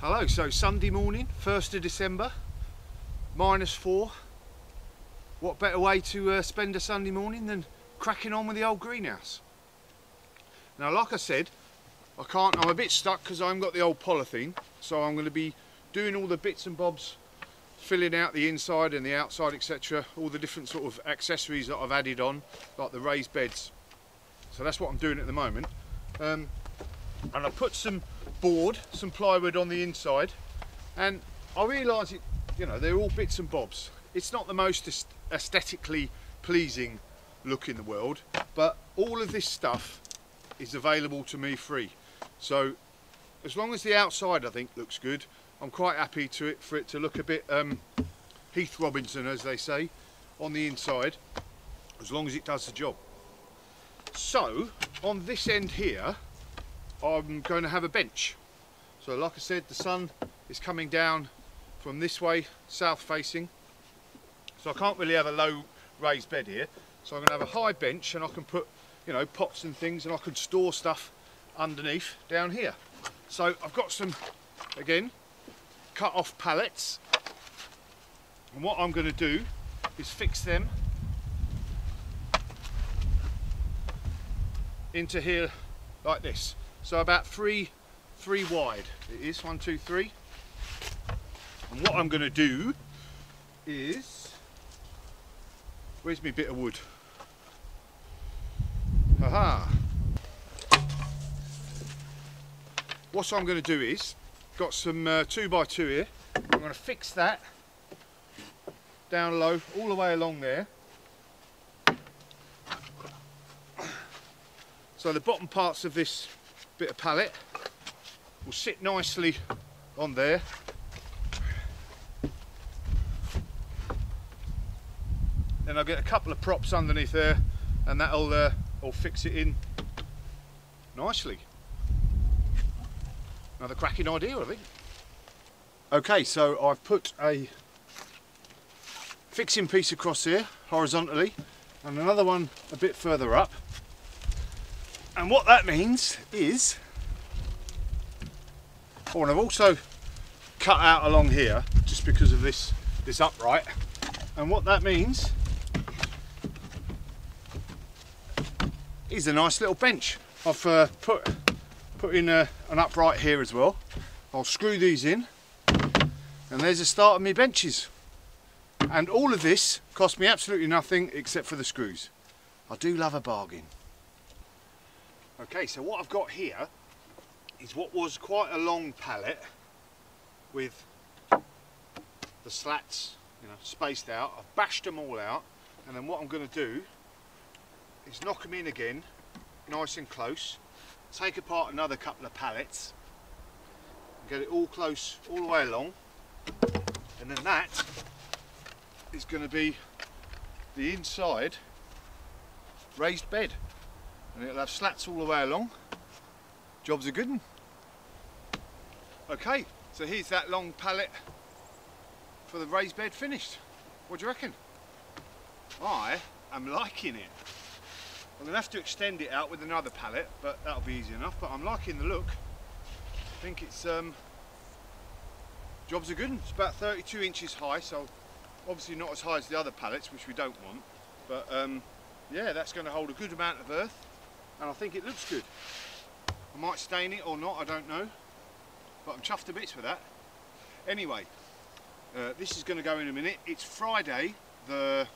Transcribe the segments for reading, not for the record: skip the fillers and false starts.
Hello, so Sunday morning, 1st of December, -4. What better way to spend a Sunday morning than cracking on with the old greenhouse? Now, like I said, I'm a bit stuck because I haven't got the old polythene, so I'm going to be doing all the bits and bobs, filling out the inside and the outside, etc. All the different sort of accessories that I've added on, like the raised beds. So that's what I'm doing at the moment. And I put some board, some plywood on the inside, and I realise it, you know, they're all bits and bobs. It's not the most aesthetically pleasing look in the world, but all of this stuff is available to me free. So as long as the outside, I think, looks good, I'm quite happy for it to look a bit Heath Robinson, as they say, on the inside, as long as it does the job. So on this end here, I'm going to have a bench. So like I said, the sun is coming down from this way, south facing, so I can't really have a low raised bed here. So I'm going to have a high bench, and I can put, you know, pots and things, and I can store stuff underneath down here. So I've got some, again, cut off pallets, and what I'm going to do is fix them into here like this. So about three wide it is, 1, 2, 3. And what I'm going to do is, where's my bit of wood? Aha! What I'm going to do is, got some 2x2 here. I'm going to fix that down low, all the way along there. So the bottom parts of this bit of pallet will sit nicely on there. Then I'll get a couple of props underneath there, and that'll all fix it in nicely. Another cracking idea, I think. Okay, so I've put a fixing piece across here horizontally, and another one a bit further up. And what that means is, oh, and I've also cut out along here just because of this upright. And what that means is a nice little bench. I've put in an upright here as well. I'll screw these in, and there's the start of my benches. And all of this cost me absolutely nothing except for the screws. I do love a bargain. Okay, so what I've got here is what was quite a long pallet with the slats, you know, spaced out. I've bashed them all out, and then what I'm going to do is knock them in again, nice and close, take apart another couple of pallets, and get it all close all the way along, and then that is going to be the inside raised bed. And it'll have slats all the way along. Job's a good one. Okay, so here's that long pallet for the raised bed finished. What do you reckon? I am liking it. I'm going to have to extend it out with another pallet, but that'll be easy enough. But I'm liking the look. I think it's job's a good one. It's about 32 inches high, so obviously not as high as the other pallets, which we don't want. But yeah, that's going to hold a good amount of earth. And I think it looks good. I might stain it or not, I don't know, but I'm chuffed to bits with that. Anyway, this is going to go in a minute. It's Friday the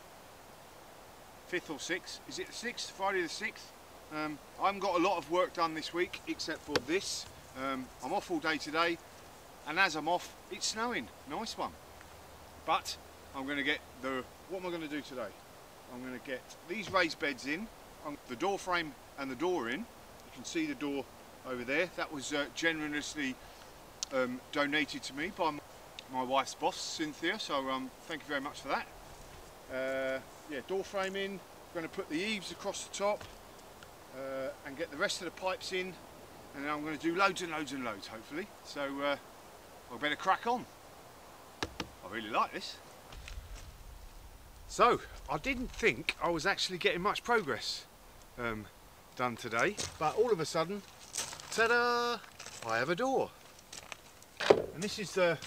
5th or 6th. Is it the 6th? Friday the 6th. I haven't got a lot of work done this week except for this. I'm off all day today, and as I'm off, it's snowing. Nice one. But I'm going to get what am I going to do today? I'm going to get these raised beds in, the door frame and the door in. You can see the door over there. That was generously donated to me by my wife's boss, Cynthia, so thank you very much for that. Yeah, door frame in. I'm going to put the eaves across the top and get the rest of the pipes in, and then I'm going to do loads and loads and loads, hopefully. So I better crack on. I really like this. So I didn't think I was actually getting much progress done today, but all of a sudden, ta-da, I have a door. And this is the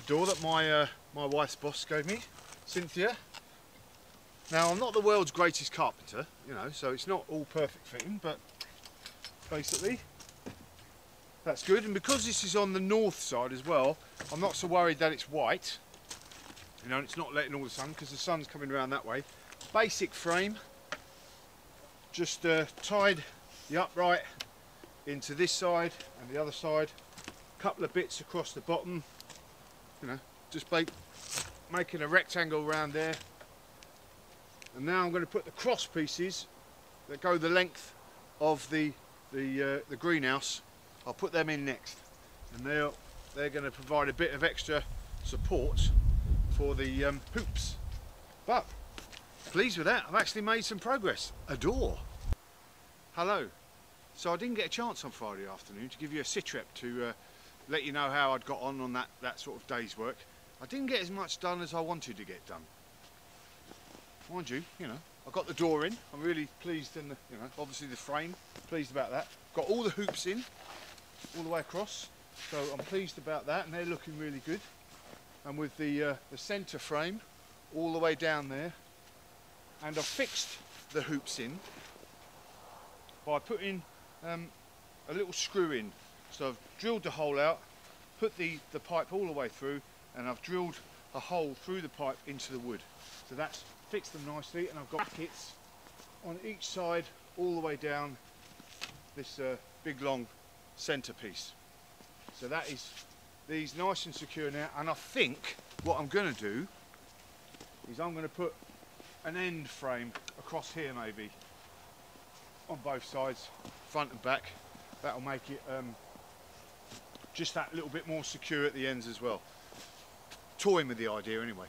door that my wife's boss gave me, Cynthia. Now, I'm not the world's greatest carpenter, you know, so it's not all perfect fitting, but basically that's good. And because this is on the north side as well, I'm not so worried that it's white, you know, and it's not letting all the sun, because the sun's coming around that way. Basic frame, just tied the upright into this side and the other side, a couple of bits across the bottom, you know, just making a rectangle around there. And now I'm going to put the cross pieces that go the length of the greenhouse. I'll put them in next, and they're going to provide a bit of extra support for the hoops. But pleased with that, I've actually made some progress. A door. Hello. So I didn't get a chance on Friday afternoon to give you a sit-rep to let you know how I'd got on that sort of day's work. I didn't get as much done as I wanted to get done. Mind you, you know, I got the door in. I'm really pleased, and you know, obviously the frame, pleased about that. Got all the hoops in, all the way across, so I'm pleased about that, and they're looking really good. And with the centre frame all the way down there, and I've fixed the hoops in by putting a little screw in. So I've drilled the hole out, put the pipe all the way through, and I've drilled a hole through the pipe into the wood. So that's fixed them nicely, and I've got brackets on each side all the way down this big long centerpiece. So that is these nice and secure now, and I think what I'm going to do is I'm going to put an end frame across here, maybe on both sides, front and back. That'll make it just that little bit more secure at the ends as well. Toying with the idea anyway.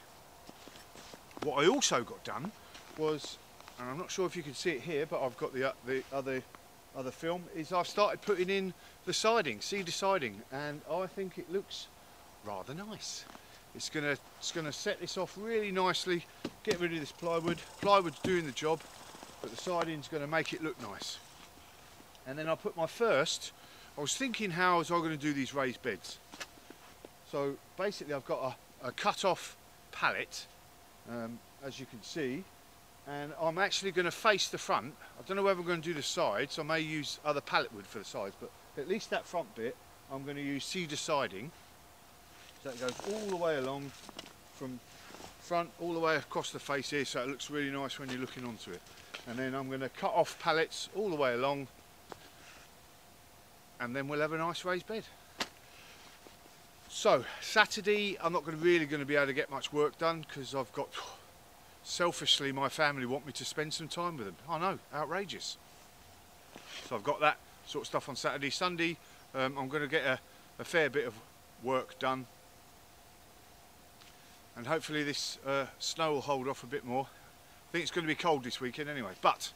What I also got done was, and I'm not sure if you can see it here, but I've got the other film, is I've started putting in the siding, cedar siding, and I think it looks rather nice. It's gonna set this off really nicely, get rid of this plywood. Plywood's doing the job, but the siding's gonna make it look nice. And then I put my first, I was thinking, how was I going to do these raised beds? So basically I've got a cut off pallet, as you can see, and I'm actually going to face the front. I don't know whether I'm going to do the sides. I may use other pallet wood for the sides, but at least that front bit I'm going to use cedar siding. So it goes all the way along from front all the way across the face here, so it looks really nice when you're looking onto it. And then I'm going to cut off pallets all the way along, and then we'll have a nice raised bed. So Saturday I'm not really going to be able to get much work done, because I've got, selfishly, my family want me to spend some time with them. I know, outrageous. So I've got that sort of stuff on Saturday. Sunday I'm going to get a fair bit of work done, and hopefully this snow will hold off a bit more. I think it's going to be cold this weekend anyway, but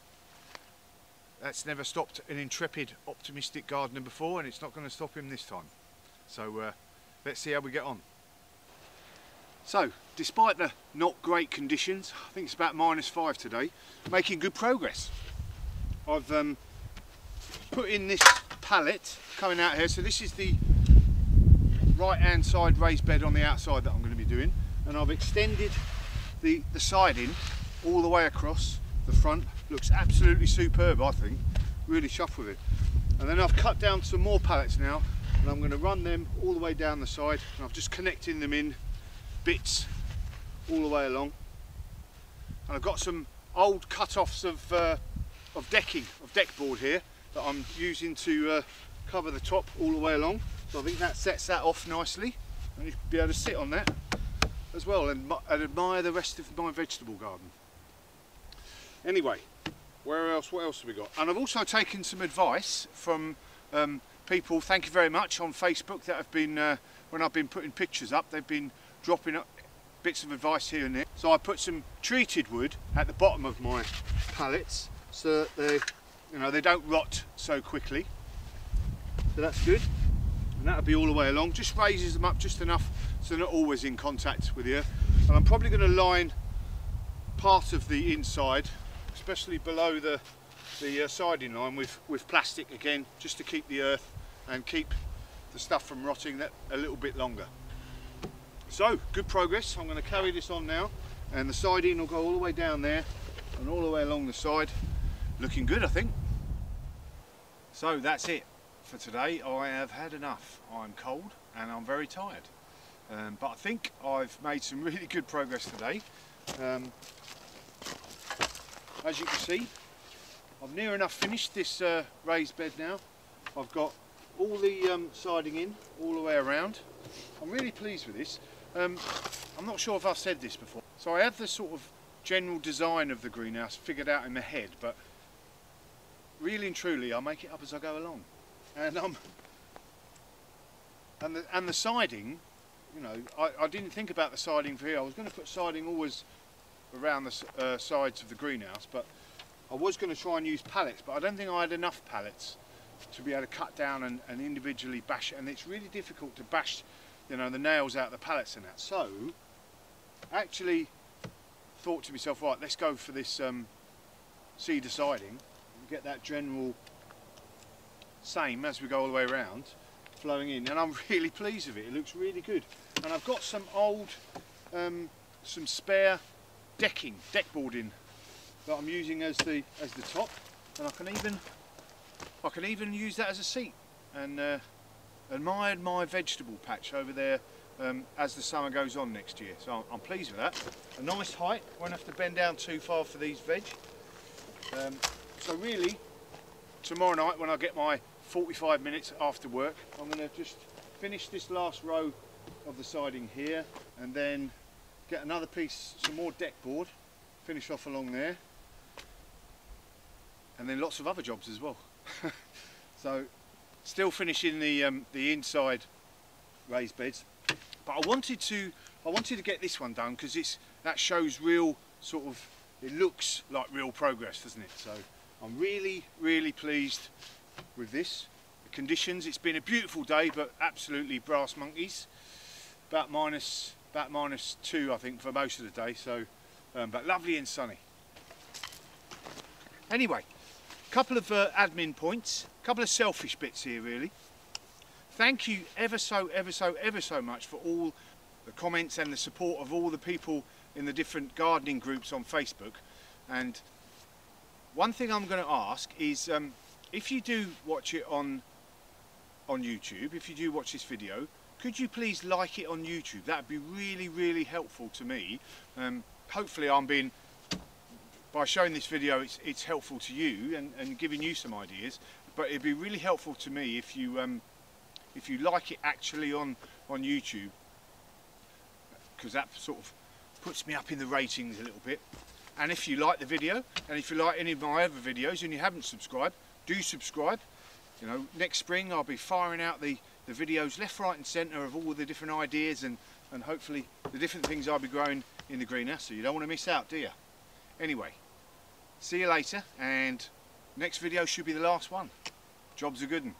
that's never stopped an intrepid, optimistic gardener before, and it's not going to stop him this time. So let's see how we get on. So, despite the not great conditions, I think it's about -5 today, making good progress. I've put in this pallet coming out here, so this is the right hand side raised bed on the outside that I'm going to be doing, and I've extended the siding all the way across the front. Looks absolutely superb, I think. Really chuffed with it. And then I've cut down some more pallets now, and I'm going to run them all the way down the side, and I'm just connecting them in bits all the way along. And I've got some old cut-offs of deck board here that I'm using to cover the top all the way along. So I think that sets that off nicely, and you can be able to sit on that as well and admire the rest of my vegetable garden. Anyway, what else have we got? And I've also taken some advice from people, thank you very much, on Facebook that have been, when I've been putting pictures up, they've been dropping up bits of advice here and there. So I put some treated wood at the bottom of my pallets so that they don't rot so quickly. So that's good. And that'll be all the way along. Just raises them up just enough so they're not always in contact with the earth. And I'm probably going to line part of the inside, especially below the siding line, with plastic again, just to keep the earth and keep the stuff from rotting that a little bit longer. So, good progress. I'm going to carry this on now, and the siding will go all the way down there and all the way along the side. Looking good, I think. So that's it for today. I have had enough. I'm cold and I'm very tired, but I think I've made some really good progress today. As you can see, I've near enough finished this raised bed now. I've got all the siding in all the way around. I'm really pleased with this. I'm not sure if I've said this before. So I have the sort of general design of the greenhouse figured out in my head, but really and truly I make it up as I go along. And the siding, you know, I didn't think about the siding for here. I was going to put siding always around the sides of the greenhouse, but I was going to try and use pallets, but I don't think I had enough pallets to be able to cut down and individually bash it, and it's really difficult to bash, you know, the nails out of the pallets and that. So actually thought to myself, right, let's go for this cedar siding and get that general same as we go all the way around flowing in, and I'm really pleased with it. It looks really good. And I've got some old some spare deck boarding that I'm using as the top, and I can even use that as a seat and admire my vegetable patch over there as the summer goes on next year. So I'm pleased with that. A nice height, won't have to bend down too far for these veg. So really, tomorrow night when I get my 45 minutes after work, I'm going to just finish this last row of the siding here, and then get another piece, some more deck board, finish off along there, and then lots of other jobs as well. So still finishing the inside raised beds, but I wanted to get this one done because that shows real sort of, it looks like real progress, doesn't it? So I'm really pleased with this. The conditions, it's been a beautiful day, but absolutely brass monkeys. About minus 2 I think for most of the day, so but lovely and sunny. Anyway, couple of admin points, couple of selfish bits here really. Thank you ever so much for all the comments and the support of all the people in the different gardening groups on Facebook. And one thing I'm going to ask is, if you do watch it on YouTube, if you do watch this video, could you please like it on YouTube? That would be really helpful to me. Hopefully by showing this video it's helpful to you and giving you some ideas, but it'd be really helpful to me if you like it actually on YouTube, because that sort of puts me up in the ratings a little bit. And if you like the video, and if you like any of my other videos and you haven't subscribed, do subscribe. You know, next spring I'll be firing out the videos left, right and centre of all the different ideas and hopefully the different things I'll be growing in the greenhouse, so you don't want to miss out, do you? Anyway, see you later, and next video should be the last one. Job's a good one.